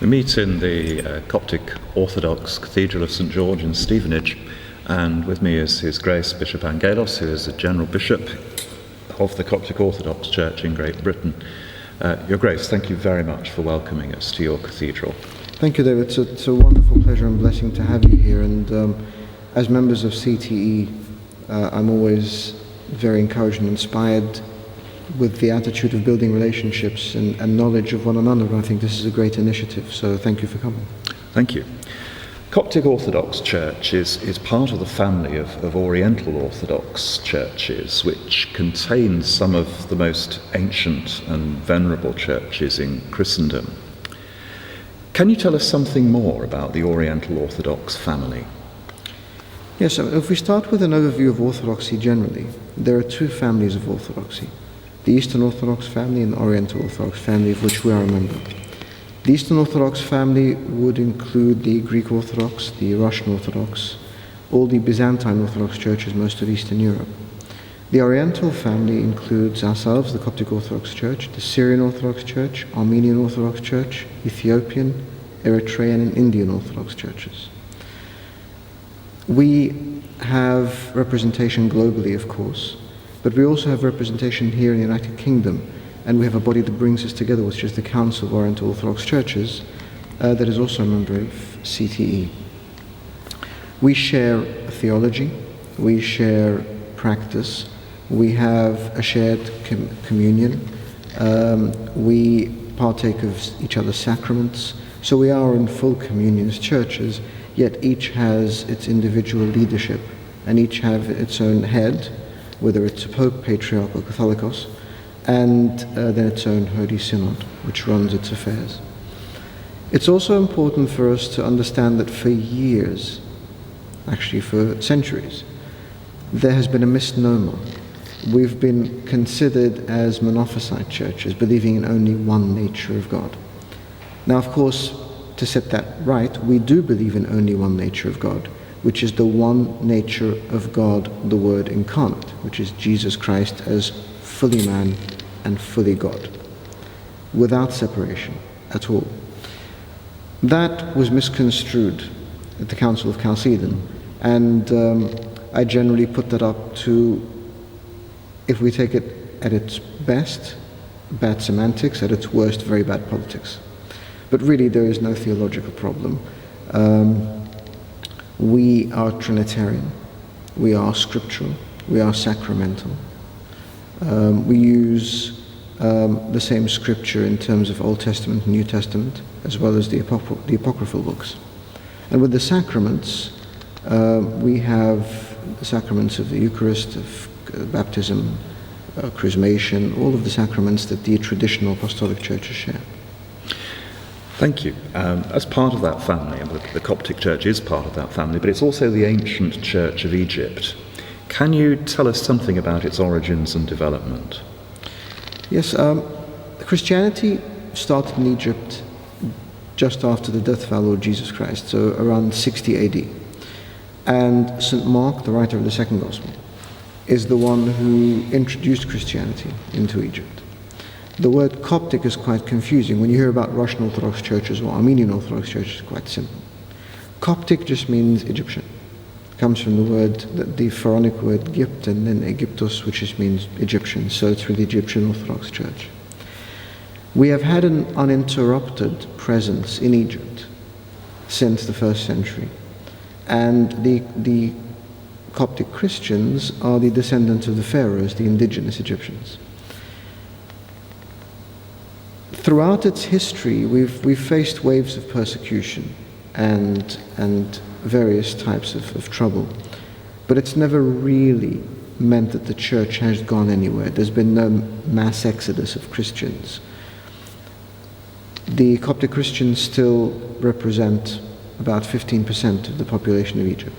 We meet in the Coptic Orthodox Cathedral of St George in Stevenage, and with me is His Grace Bishop Angaelos, who is the General Bishop of the Coptic Orthodox Church in Great Britain. Your Grace, thank you very much for welcoming us to your cathedral. Thank you, David. It's a wonderful pleasure and blessing to have you here, and as members of CTE, I'm always very encouraged and inspired with the attitude of building relationships and knowledge of one another. I think this is a great initiative, so thank you for coming. Thank you. Coptic Orthodox Church is part of the family of Oriental Orthodox churches, which contains some of the most ancient and venerable churches in Christendom. Can you tell us something more about the Oriental Orthodox family? Yes, so if we start with an overview of Orthodoxy generally, there are two families of Orthodoxy: the Eastern Orthodox family and the Oriental Orthodox family, of which we are a member. The Eastern Orthodox family would include the Greek Orthodox, the Russian Orthodox, all the Byzantine Orthodox churches, most of Eastern Europe. The Oriental family includes ourselves, the Coptic Orthodox Church, the Syrian Orthodox Church, Armenian Orthodox Church, Ethiopian, Eritrean and Indian Orthodox churches. We have representation globally, of course, but we also have representation here in the United Kingdom, and we have a body that brings us together, which is the Council of Oriental Orthodox Churches, that is also a member of CTE. We share theology, we share practice, we have a shared communion, we partake of each other's sacraments, so we are in full communion as churches, yet each has its individual leadership, and each have its own head, whether it's a Pope, Patriarch or Catholicos, and then its own Holy Synod, which runs its affairs. It's also important for us to understand that for years, actually for centuries, there has been a misnomer. We've been considered as monophysite churches, believing in only one nature of God. Now, of course, to set that right, we do believe in only one nature of God, which is the one nature of God, the Word incarnate, which is Jesus Christ as fully man and fully God, without separation at all. That was misconstrued at the Council of Chalcedon, and I generally put that up to, if we take it at its best, bad semantics, at its worst, very bad politics. But really there is no theological problem. We are Trinitarian, we are scriptural, we are sacramental. We use the same scripture in terms of Old Testament and New Testament, as well as the apocryphal books. And with the sacraments, we have the sacraments of the Eucharist, of baptism, chrismation, all of the sacraments that the traditional apostolic churches share. Thank you. As part of that family, and the Coptic Church is part of that family, but it's also the ancient Church of Egypt. Can you tell us something about its origins and development? Yes, Christianity started in Egypt just after the death of our Lord Jesus Christ, so around 60 AD. And St. Mark, the writer of the second Gospel, is the one who introduced Christianity into Egypt. The word Coptic is quite confusing. When you hear about Russian Orthodox churches or Armenian Orthodox churches, it's quite simple. Coptic just means Egyptian. It comes from the word, the pharaonic word Gypt, and then Egyptos, which just means Egyptian. So it's really Egyptian Orthodox Church. We have had an uninterrupted presence in Egypt since the 1st century. And the Coptic Christians are the descendants of the pharaohs, the indigenous Egyptians. Throughout its history, we've faced waves of persecution and various types of trouble, but it's never really meant that the church has gone anywhere. There's been no mass exodus of Christians. The Coptic Christians still represent about 15% of the population of Egypt,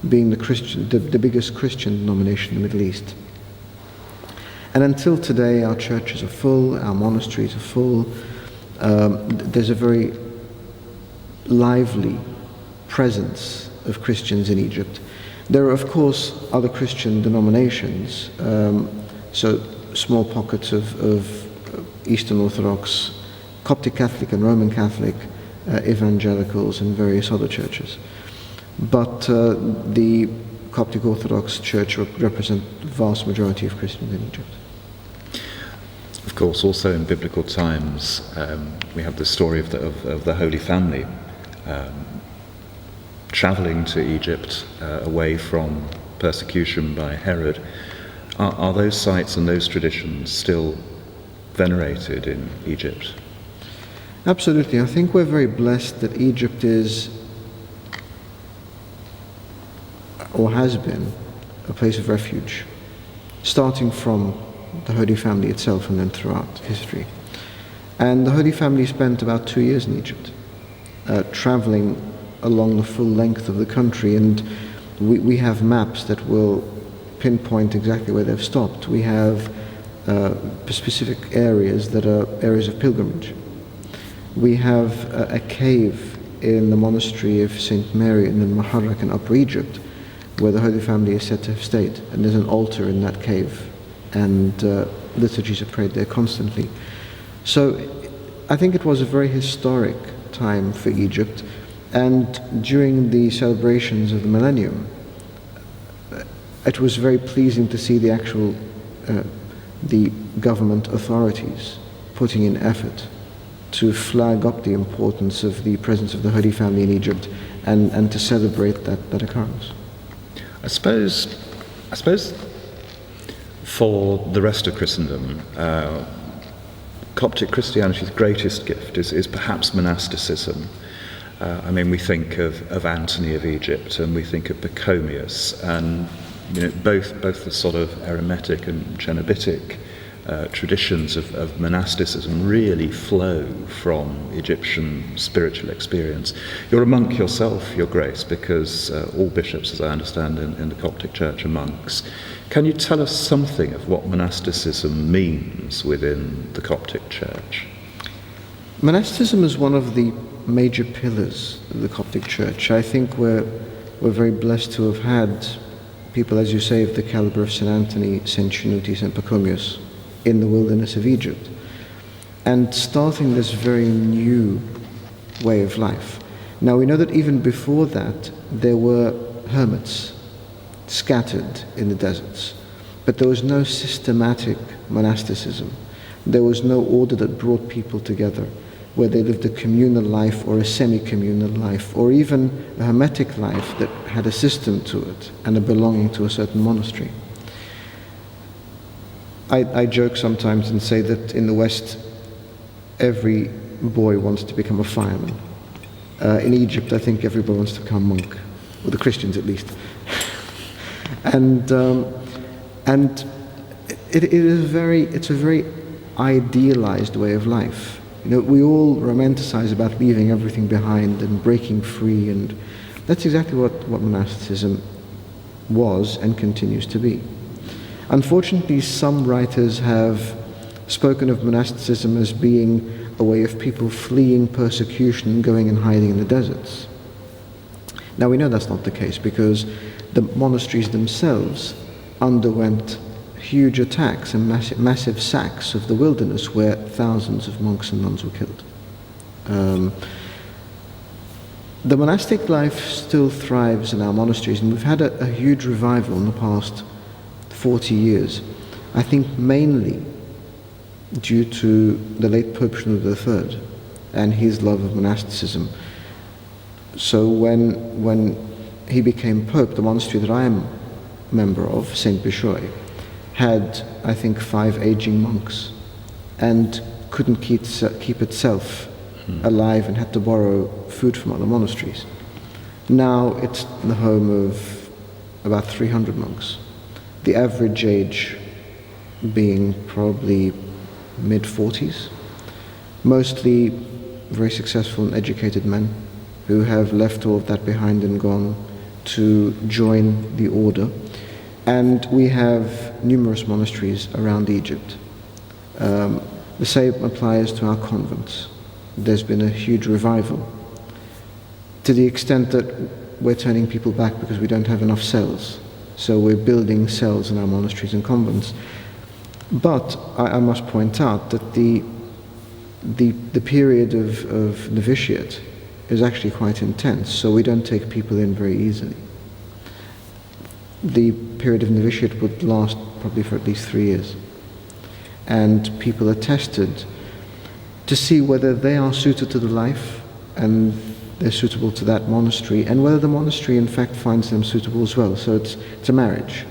being the biggest Christian denomination in the Middle East. And until today, our churches are full, our monasteries are full. There's a very lively presence of Christians in Egypt. There are, of course, other Christian denominations, so small pockets of Eastern Orthodox, Coptic Catholic and Roman Catholic, evangelicals and various other churches. But the Coptic Orthodox Church represent the vast majority of Christians in Egypt. Of course, also in biblical times, we have the story of the Holy Family travelling to Egypt away from persecution by Herod. Are those sites and those traditions still venerated in Egypt? Absolutely. I think we're very blessed that Egypt is, or has been, a place of refuge, starting from the Holy Family itself and then throughout history. And the Holy Family spent about 2 years in Egypt, traveling along the full length of the country, and we have maps that will pinpoint exactly where they've stopped. We have specific areas that are areas of pilgrimage. We have a cave in the monastery of St. Mary in the Maharak in Upper Egypt, where the Holy Family is said to have stayed, and there's an altar in that cave, and liturgies are prayed there constantly. So I think it was a very historic time for Egypt, and during the celebrations of the millennium, it was very pleasing to see the actual the government authorities putting in effort to flag up the importance of the presence of the Holy Family in Egypt and to celebrate that occurrence. I suppose for the rest of Christendom, Coptic Christianity's greatest gift is perhaps monasticism. We think of Antony of Egypt, and we think of Pachomius, and both the sort of Eremitic and Cenobitic traditions of monasticism really flow from Egyptian spiritual experience. You're a monk yourself, Your Grace, because all bishops, as I understand, in the Coptic Church are monks. Can you tell us something of what monasticism means within the Coptic Church? Monasticism is one of the major pillars of the Coptic Church. I think we're very blessed to have had people, as you say, of the caliber of St. Anthony, St. Chinoutis, St. Pachomius in the wilderness of Egypt, and starting this very new way of life. Now we know that even before that there were hermits scattered in the deserts, but there was no systematic monasticism. There was no order that brought people together, where they lived a communal life or a semi-communal life, or even a hermetic life that had a system to it and a belonging to a certain monastery. I joke sometimes and say that in the West, every boy wants to become a fireman. In Egypt, I think every boy wants to become a monk, or the Christians at least. And it's a very idealized way of life. We all romanticize about leaving everything behind and breaking free, and that's exactly what monasticism was and continues to be. Unfortunately, some writers have spoken of monasticism as being a way of people fleeing persecution and going and hiding in the deserts. Now we know that's not the case, because the monasteries themselves underwent huge attacks and massive sacks of the wilderness, where thousands of monks and nuns were killed. The monastic life still thrives in our monasteries, and we've had a huge revival in the past 40 years. I think mainly due to the late Pope Shenouda III and his love of monasticism. So when he became Pope, the monastery that I am a member of, St. Bishoy, had, I think, 5 aging monks and couldn't keep itself alive and had to borrow food from other monasteries. Now it's the home of about 300 monks, the average age being probably mid-40s, mostly very successful and educated men who have left all of that behind and gone to join the order. And we have numerous monasteries around Egypt. The same applies to our convents. There's been a huge revival, to the extent that we're turning people back because we don't have enough cells. So we're building cells in our monasteries and convents. But I must point out that the period of novitiate is actually quite intense, so we don't take people in very easily. The period of novitiate would last probably for at least 3 years. And people are tested to see whether they are suited to the life and they're suitable to that monastery, and whether the monastery in fact finds them suitable as well. So it's a marriage,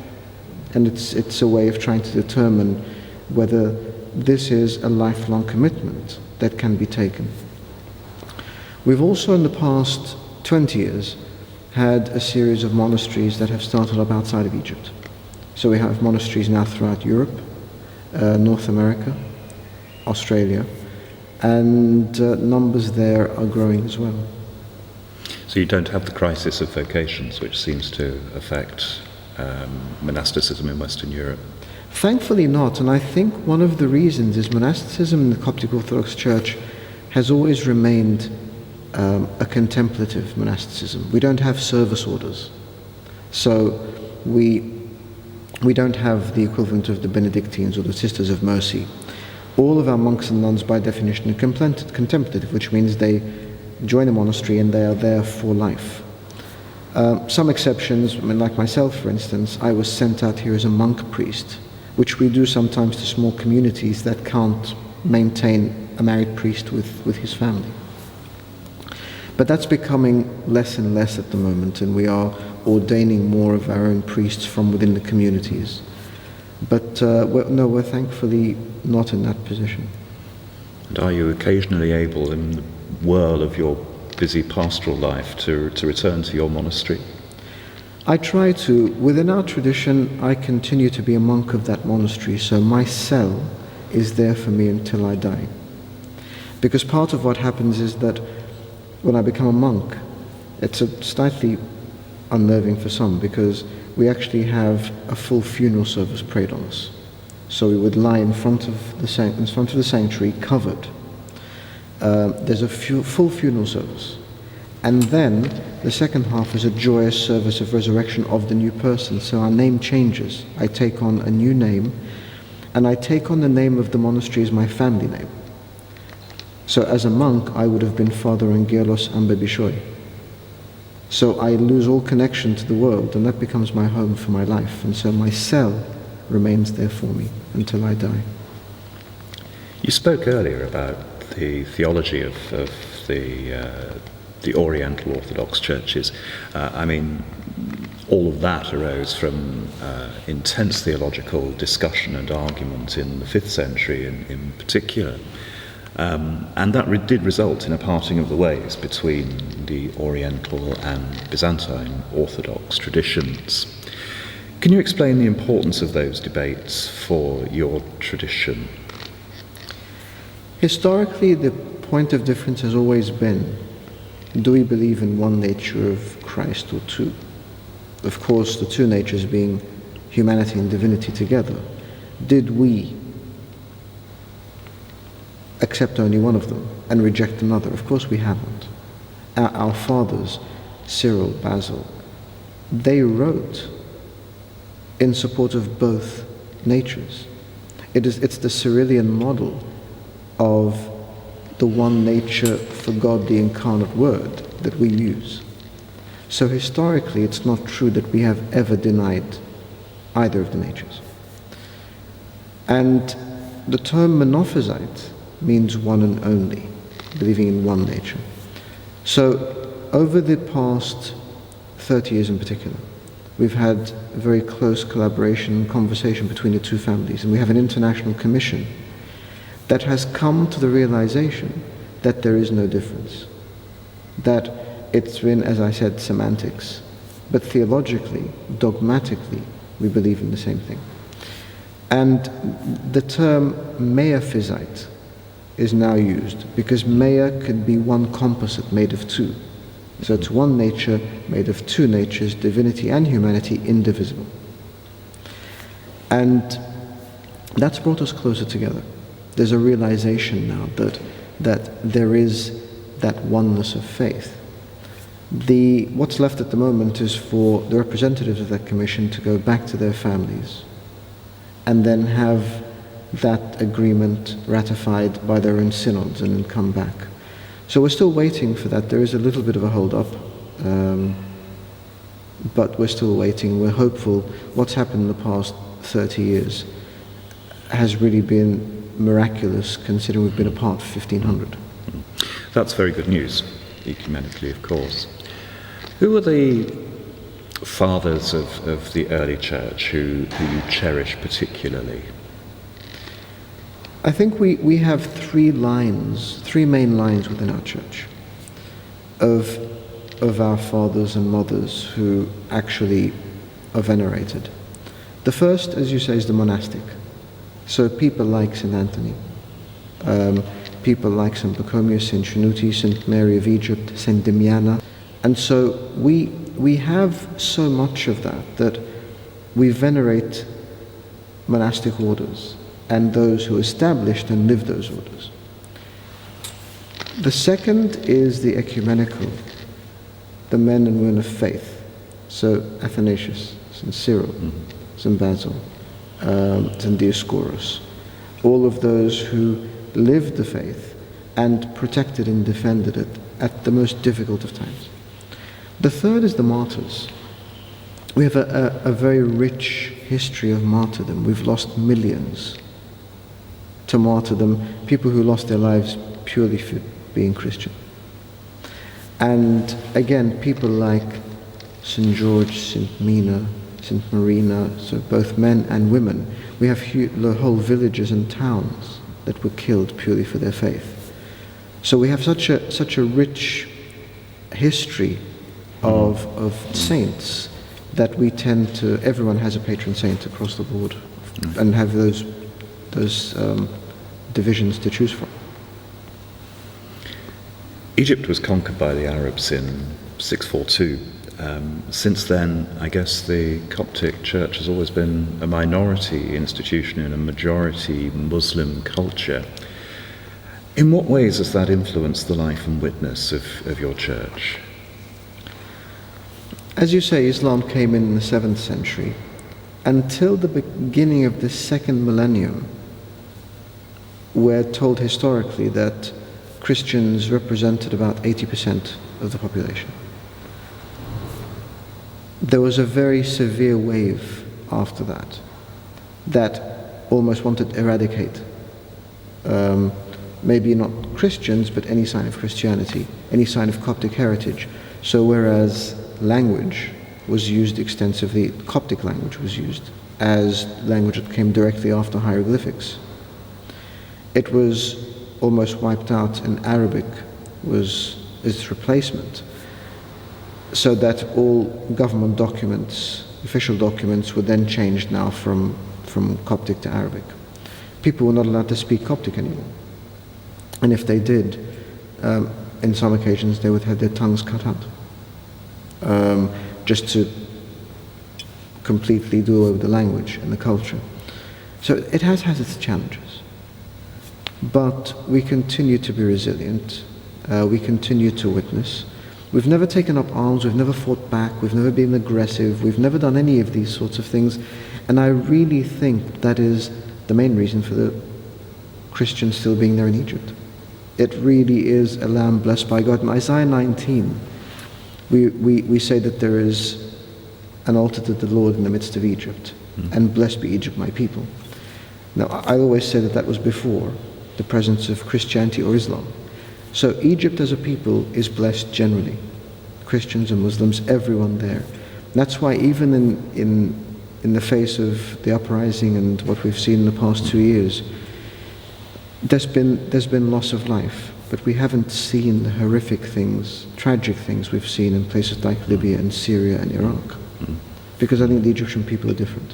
and it's a way of trying to determine whether this is a lifelong commitment that can be taken. We've also in the past 20 years had a series of monasteries that have started up outside of Egypt. So we have monasteries now throughout Europe, North America, Australia, and numbers there are growing as well. So you don't have the crisis of vocations, which seems to affect monasticism in Western Europe? Thankfully not, and I think one of the reasons is monasticism in the Coptic Orthodox Church has always remained a contemplative monasticism. We don't have service orders, so we don't have the equivalent of the Benedictines or the Sisters of Mercy. All of our monks and nuns by definition are contemplative, which means they join a monastery and they are there for life. Some exceptions, like myself for instance, I was sent out here as a monk priest, which we do sometimes to small communities that can't maintain a married priest with his family. But that's becoming less and less at the moment, and we are ordaining more of our own priests from within the communities. But we're thankfully not in that position. And are you occasionally able, in the whirl of your busy pastoral life, to return to your monastery? I try to. Within our tradition, I continue to be a monk of that monastery, so my cell is there for me until I die. Because part of what happens is that when I become a monk, it's slightly unnerving for some, because we actually have a full funeral service prayed on us. So we would lie in front of the sanctuary, covered. There's a full funeral service, and then the second half is a joyous service of resurrection of the new person. So our name changes. I take on a new name, and I take on the name of the monastery as my family name. So as a monk, I would have been Father Angaelos Ambebishoi. So I lose all connection to the world, and that becomes my home for my life. And so my cell remains there for me until I die. You spoke earlier about the theology of the Oriental Orthodox churches. All of that arose from intense theological discussion and argument in the 5th century in particular. And that did result in a parting of the ways between the Oriental and Byzantine Orthodox traditions. Can you explain the importance of those debates for your tradition? Historically, the point of difference has always been, do we believe in one nature of Christ or two? Of course, the two natures being humanity and divinity together. Did we accept only one of them and reject another? Of course we haven't. Our fathers, Cyril, Basil, they wrote in support of both natures. It's the Cyrillian model of the one nature for God, the incarnate Word, that we use. So historically, it's not true that we have ever denied either of the natures. And the term monophysite means one and only, believing in one nature. So over the past 30 years in particular, we've had a very close collaboration and conversation between the two families, and we have an international commission that has come to the realization that there is no difference, that it's been, as I said, semantics, but theologically, dogmatically, we believe in the same thing. And the term meaphysite is now used because mea could be one composite made of two. So it's one nature made of two natures, divinity and humanity, indivisible. And that's brought us closer together. There's a realization now that there is that oneness of faith. What's left at the moment is for the representatives of that commission to go back to their families and then have that agreement ratified by their own synods and then come back. So we're still waiting for that. There is a little bit of a hold-up, but we're still waiting. We're hopeful. What's happened in the past 30 years has really been miraculous, considering we've been apart for 1500. That's very good news, ecumenically, of course. Who are the fathers of the early church who you cherish particularly? I think we have three main lines within our church of our fathers and mothers who actually are venerated. The first, as you say, is the monastic. So people like St. Anthony, people like St. Pachomius, St. Trinuti, St. Mary of Egypt, St. Damiana. And so we have so much of that we venerate monastic orders and those who established and lived those orders. The second is the ecumenical, the men and women of faith. So Athanasius, St. Cyril, St. Basil, St. Dioscorus, all of those who lived the faith and protected and defended it at the most difficult of times. The third is the martyrs. We have a very rich history of martyrdom. We've lost millions to martyrdom, people who lost their lives purely for being Christian. And again, people like St. George, St. Mina, St. Marina, so both men and women. We have the whole villages and towns that were killed purely for their faith. So we have such a rich history of saints that we tend to, everyone has a patron saint across the board, and have those divisions to choose from. Egypt was conquered by the Arabs in 642. Since then, I guess the Coptic Church has always been a minority institution in a majority Muslim culture. In what ways has that influenced the life and witness of your church? As you say, Islam came in the 7th century. Until the beginning of the second millennium, we're told historically that Christians represented about 80% of the population. There was a very severe wave after that almost wanted to eradicate maybe not Christians, but any sign of Christianity, any sign of Coptic heritage. So whereas language was used extensively, Coptic language was used as language that came directly after hieroglyphics. It was almost wiped out, and Arabic was its replacement, so that all government documents, official documents, were then changed now from Coptic to Arabic. People were not allowed to speak Coptic anymore. And if they did, in some occasions they would have their tongues cut out, just to completely do away with the language and the culture. So it has its challenges. But we continue to be resilient. We continue to witness. We've never taken up arms, we've never fought back, we've never been aggressive, we've never done any of these sorts of things. And I really think that is the main reason for the Christians still being there in Egypt. It really is a lamb blessed by God. In Isaiah 19, we say that there is an altar to the Lord in the midst of Egypt, and blessed be Egypt, my people. Now, I always say that was before the presence of Christianity or Islam. So Egypt as a people is blessed generally. Christians and Muslims, everyone there. That's why even in the face of the uprising and what we've seen in the past 2 years, there's been loss of life, but we haven't seen the horrific things, tragic things we've seen in places like Libya and Syria and Iraq. Because I think the Egyptian people are different.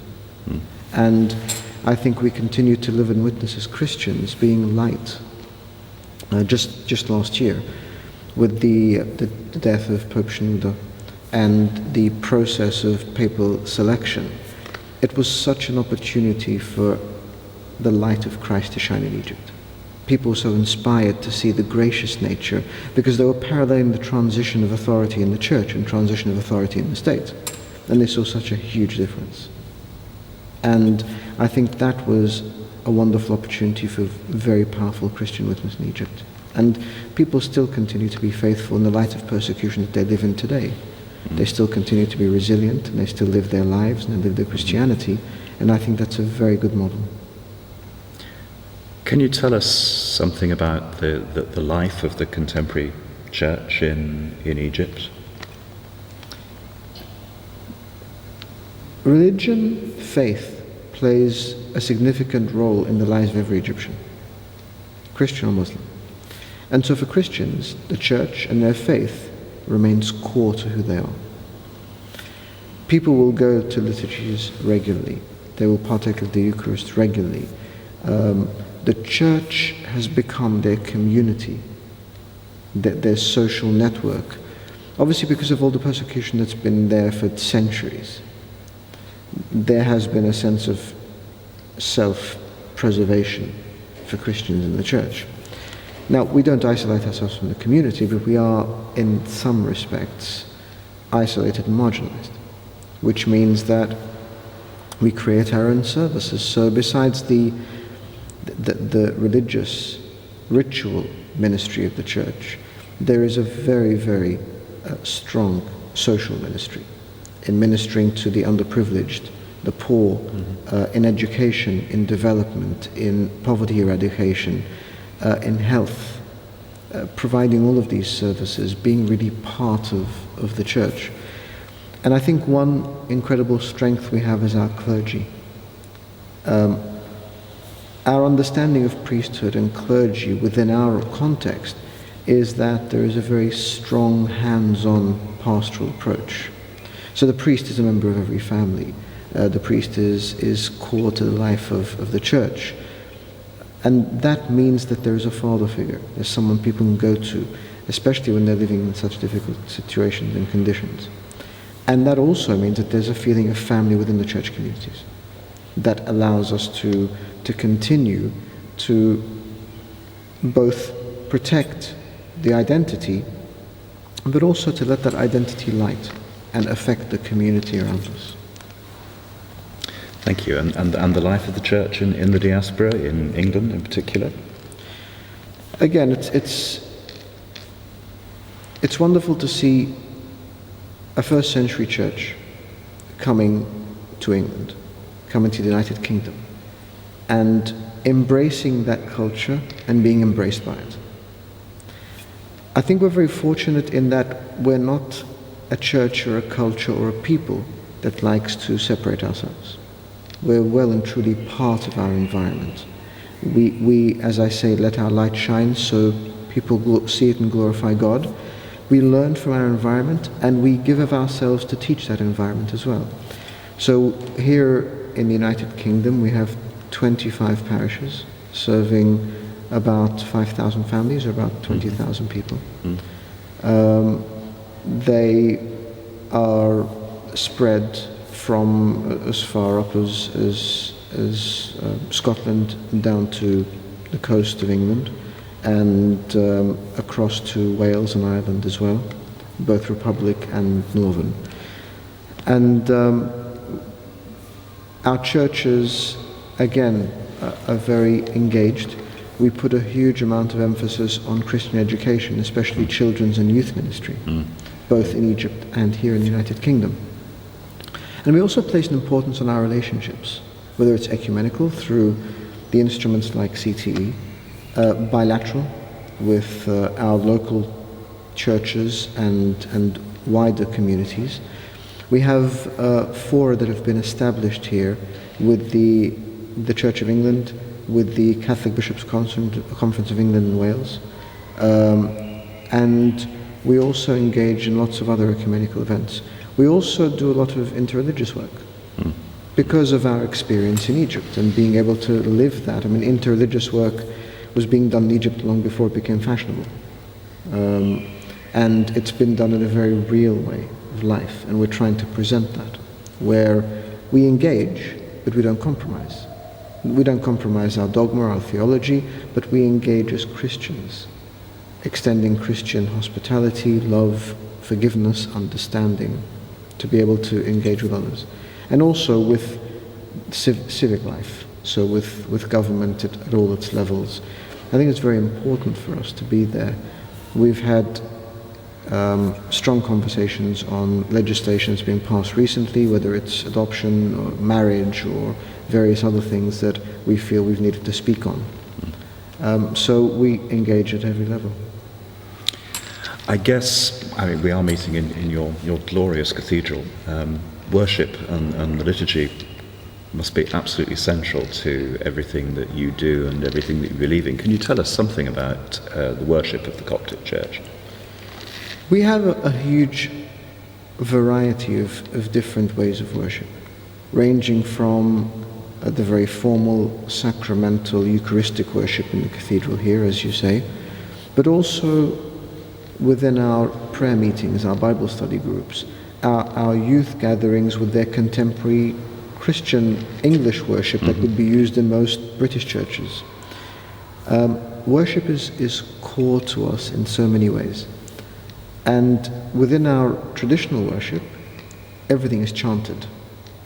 And I think we continue to live and witness as Christians being light. Just last year, with the death of Pope Shenouda and the process of papal selection, it was such an opportunity for the light of Christ to shine in Egypt. People were so inspired to see the gracious nature, because they were paralleling the transition of authority in the church and transition of authority in the state. And they saw such a huge difference. And I think that was a wonderful opportunity for very powerful Christian witness in Egypt. And people still continue to be faithful in the light of persecution that they live in today. They still continue to be resilient, and they still live their lives and they live their Christianity, and I think that's a very good model. Can you tell us something about the life of the contemporary church in Egypt? Religion, faith, plays a significant role in the lives of every Egyptian, Christian or Muslim. And so for Christians, the church and their faith remains core to who they are. People will go to liturgies regularly. They will partake of the Eucharist regularly. The church has become their community, their social network, obviously because of all the persecution that's been there for centuries. There has been a sense of self-preservation for Christians in the church. Now, we don't isolate ourselves from the community, but we are, in some respects, isolated and marginalized, which means that we create our own services. So besides the religious ritual ministry of the church, there is a very, very strong social ministry in ministering to the underprivileged, the poor, in education, in development, in poverty eradication, in health, providing all of these services, being really part of the church. And I think one incredible strength we have is our clergy. Our understanding of priesthood and clergy within our context is that there is a very strong hands-on pastoral approach. So the priest is a member of every family. The priest is core to the life of the church. And that means that there is a father figure. There's someone people can go to, especially when they're living in such difficult situations and conditions. And that also means that there's a feeling of family within the church communities that allows us to continue to both protect the identity, but also to let that identity light and affect the community around us. Thank you. And the life of the church in the diaspora, in England in particular? Again, it's wonderful to see a first century church coming to England, coming to the United Kingdom, and embracing that culture and being embraced by it. I think we're very fortunate in that we're not a church or a culture or a people that likes to separate ourselves. We're well and truly part of our environment. We, as I say, let our light shine so people see it and glorify God. We learn from our environment, and we give of ourselves to teach that environment as well. So here in the United Kingdom, we have 25 parishes serving about 5,000 families, or about 20,000 people. They are spread from as far up as Scotland down to the coast of England, and across to Wales and Ireland as well, both Republic and Northern. And our churches, again, are very engaged. We put a huge amount of emphasis on Christian education, especially children's and youth ministry, both in Egypt and here in the United Kingdom. And we also place an importance on our relationships, whether it's ecumenical through the instruments like CTE, bilateral with our local churches and wider communities. We have 4 that have been established here with the Church of England, with the Catholic Bishops' Conference of England and Wales, and we also engage in lots of other ecumenical events. We also do a lot of interreligious work because of our experience in Egypt and being able to live that. I mean, interreligious work was being done in Egypt long before it became fashionable. And it's been done in a very real way of life, and we're trying to present that, where we engage, but we don't compromise. We don't compromise our dogma, our theology, but we engage as Christians, extending Christian hospitality, love, forgiveness, understanding, to be able to engage with others. And also with civic life, so with government at all its levels. I think it's very important for us to be there. We've had strong conversations on legislation that's being passed recently, whether it's adoption or marriage or various other things that we feel we've needed to speak on. So we engage at every level. I guess, we are meeting in your glorious cathedral. Worship and the liturgy must be absolutely central to everything that you do and everything that you believe in. Can you tell us something about the worship of the Coptic Church? We have a huge variety of different ways of worship, ranging from the very formal, sacramental, Eucharistic worship in the cathedral here, as you say, but also within our prayer meetings, our Bible study groups, our youth gatherings with their contemporary Christian English worship that would be used in most British churches. Worship is core to us in so many ways. And within our traditional worship, everything is chanted.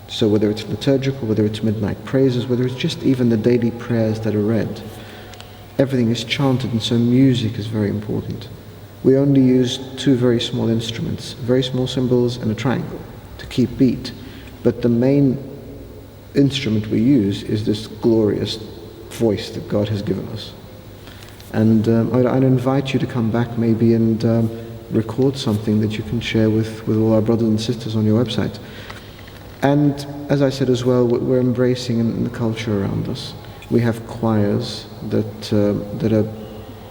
So whether it's liturgical, whether it's midnight praises, whether it's just even the daily prayers that are read, everything is chanted, and so music is very important. We only use two very small instruments, very small cymbals and a triangle, to keep beat. But the main instrument we use is this glorious voice that God has given us. And I'd invite you to come back maybe and record something that you can share with all our brothers and sisters on your website. And as I said as well, we're embracing in the culture around us. We have choirs that are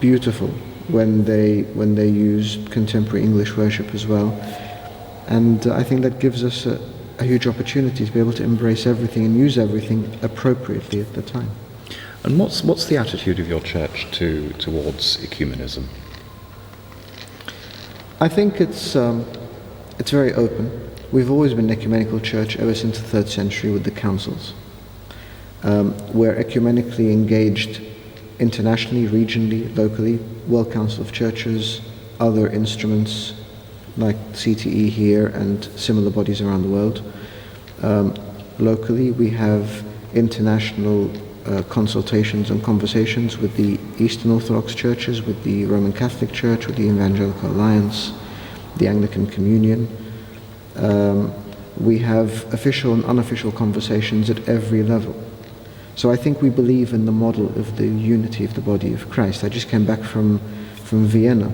beautiful when they use contemporary English worship as well. And I think that gives us a huge opportunity to be able to embrace everything and use everything appropriately at the time. And what's the attitude of your church towards ecumenism? I think it's very open. We've always been an ecumenical church ever since the 3rd century with the councils. We're ecumenically engaged internationally, regionally, locally, World Council of Churches, other instruments like CTE here and similar bodies around the world. Locally, we have international consultations and conversations with the Eastern Orthodox churches, with the Roman Catholic Church, with the Evangelical Alliance, the Anglican Communion. We have official and unofficial conversations at every level. So I think we believe in the model of the unity of the body of Christ. I just came back from Vienna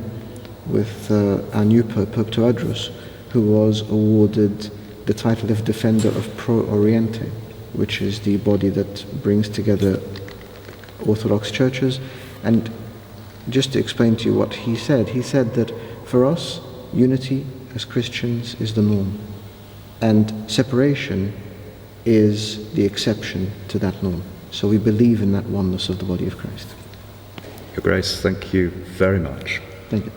with our new Pope, Pope Tewodros, who was awarded the title of Defender of Oriental, which is the body that brings together Orthodox churches. And just to explain to you what he said that for us, unity as Christians is the norm, and separation is the exception to that norm. So we believe in that oneness of the body of Christ. Your Grace, thank you very much. Thank you.